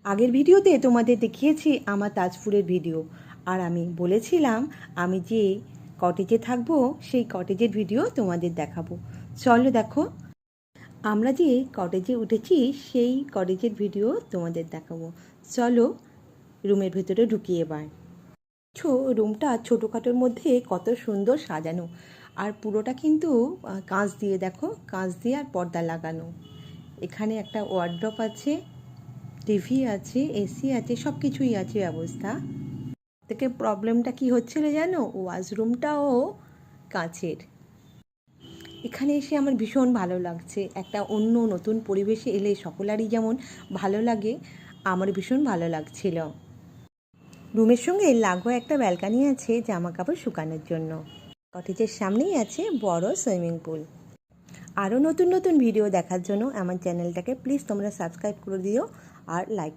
আগের ভিডিওতে তোমাদের দেখিয়েছি আমার তাজপুরের ভিডিও, আর আমি বলেছিলাম আমি যে কটেজে থাকবো সেই কটেজের ভিডিও তোমাদের দেখাবো। চলো দেখো, আমরা যে কটেজে উঠেছি সেই কটেজের ভিডিও তোমাদের দেখাবো। চলো রুমের ভিতরে ঢুকি এবার। রুমটা ছোটোখাটোর মধ্যে কত সুন্দর সাজানো, আর পুরোটা কিন্তু কাঁচ দিয়ে, দেখো কাঁচ দিয়ে আর পর্দা লাগানো। এখানে একটা ওয়ার্ড্রপ আছে, টিভি আছে, এসি আছে, সব কিছুই আছে ব্যবস্থা। থেকে প্রবলেমটা কি হচ্ছিল জানো, ওয়াশরুমটাও কাঁচের। এখানে এসে আমার ভীষণ ভালো লাগছে। একটা অন্য নতুন পরিবেশে এলে সকলেরই যেমন ভালো লাগে, আমার ভীষণ ভালো লাগছিল। রুমের সঙ্গে লাগোয়া একটা ব্যালকানি আছে জামা কাপড় শুকানোর জন্য। কটেজের সামনেই আছে বড় সুইমিং পুল। আরও নতুন নতুন ভিডিও দেখার জন্য আমার চ্যানেলটাকে প্লিজ তোমরা সাবস্ক্রাইব করে দিও আর লাইক